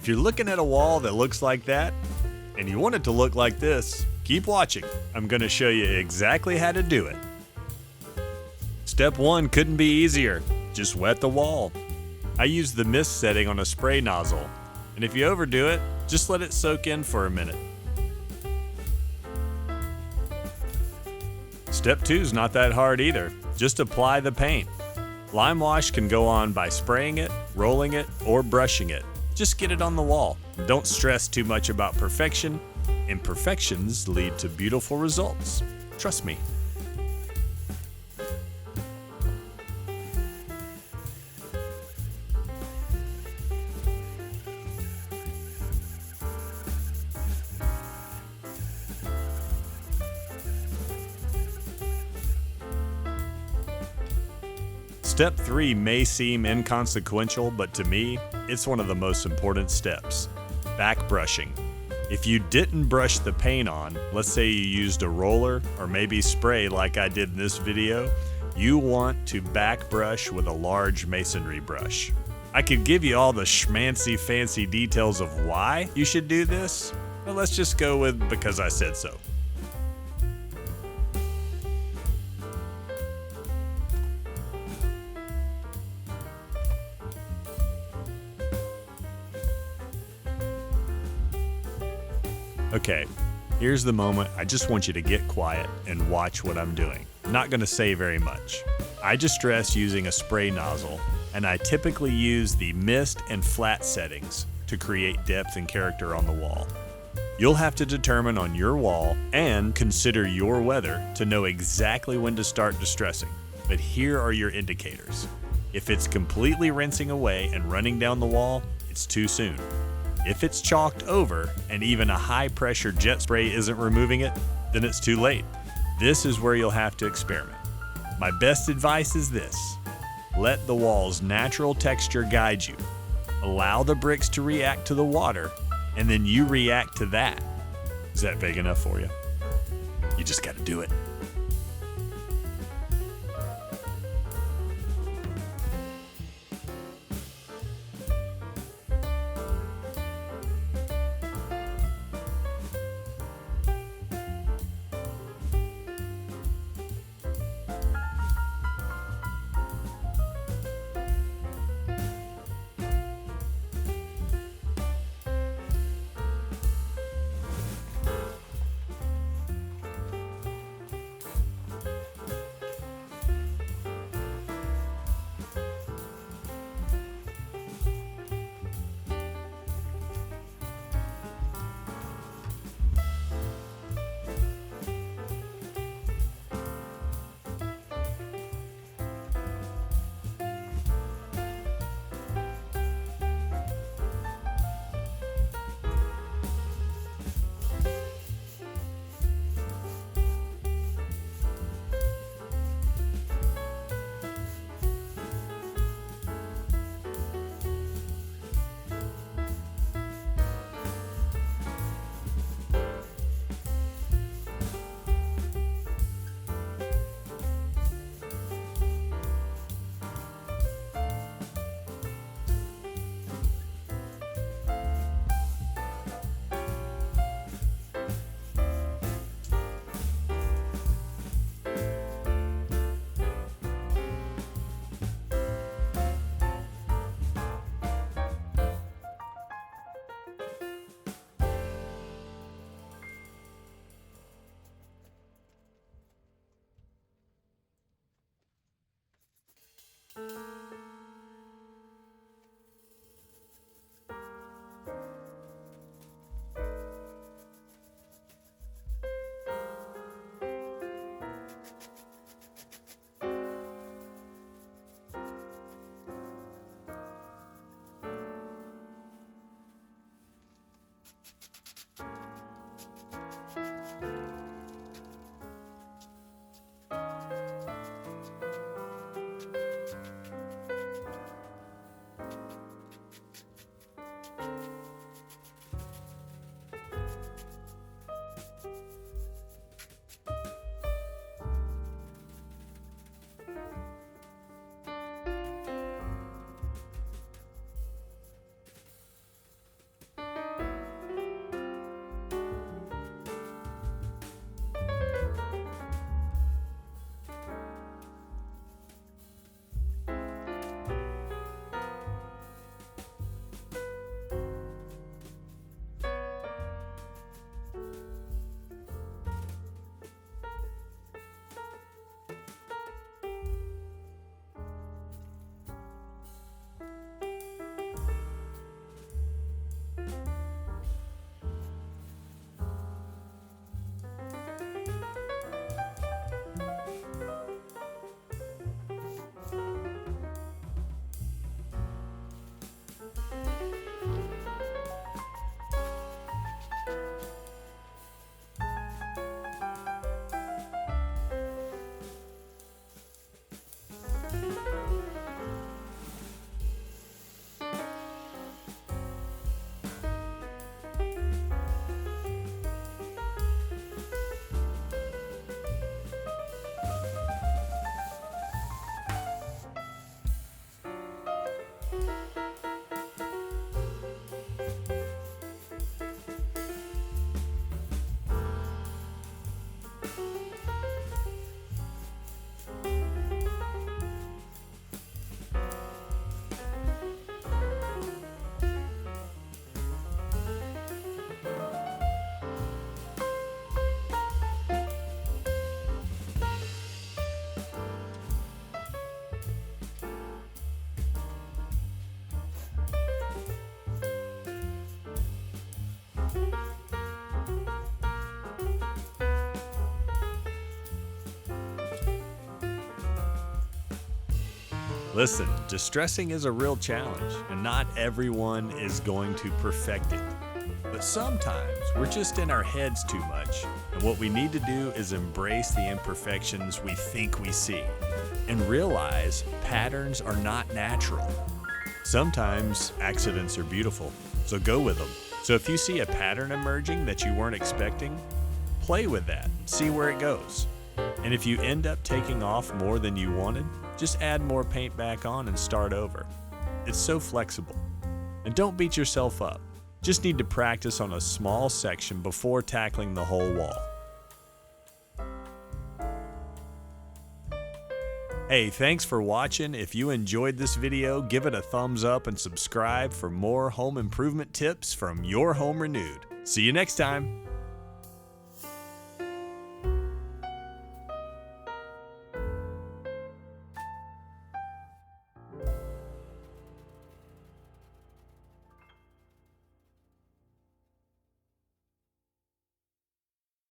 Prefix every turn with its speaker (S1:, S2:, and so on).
S1: If you're looking at a wall that looks like that, and you want it to look like this, keep watching. I'm going to show you exactly how to do it. Step 1 couldn't be easier. Just wet the wall. I use the mist setting on a spray nozzle, and if you overdo it, just let it soak in for a minute. Step 2 is not that hard either. Just apply the paint. Limewash can go on by spraying it, rolling it, or brushing it. Just get it on the wall. Don't stress too much about perfection. Imperfections lead to beautiful results. Trust me. Step 3 may seem inconsequential, but to me, it's one of the most important steps. Back brushing. If you didn't brush the paint on, let's say you used a roller or maybe spray like I did in this video, you want to back brush with a large masonry brush. I could give you all the schmancy fancy details of why you should do this, but let's just go with because I said so. Okay, here's the moment I just want you to get quiet and watch what I'm doing. I'm not going to say very much. I just stress using a spray nozzle, and I typically use the mist and flat settings to create depth and character on the wall. You'll have to determine on your wall and consider your weather to know exactly when to start distressing, but here are your indicators. If it's completely rinsing away and running down the wall, it's too soon. If it's chalked over and even a high-pressure jet spray isn't removing it, then it's too late. This is where you'll have to experiment. My best advice is this: let the wall's natural texture guide you. Allow the bricks to react to the water, and then you react to that. Is that vague enough for you? You just got to do it. Listen, distressing is a real challenge, and not everyone is going to perfect it. But sometimes we're just in our heads too much, and what we need to do is embrace the imperfections we think we see, and realize patterns are not natural. Sometimes accidents are beautiful, so go with them. So if you see a pattern emerging that you weren't expecting, play with that and see where it goes. And if you end up taking off more than you wanted, just add more paint back on and start over. It's so flexible. And don't beat yourself up. Just need to practice on a small section before tackling the whole wall. Hey, thanks for watching. If you enjoyed this video, give it a thumbs up and subscribe for more home improvement tips from Your Home Renewed. See you next time.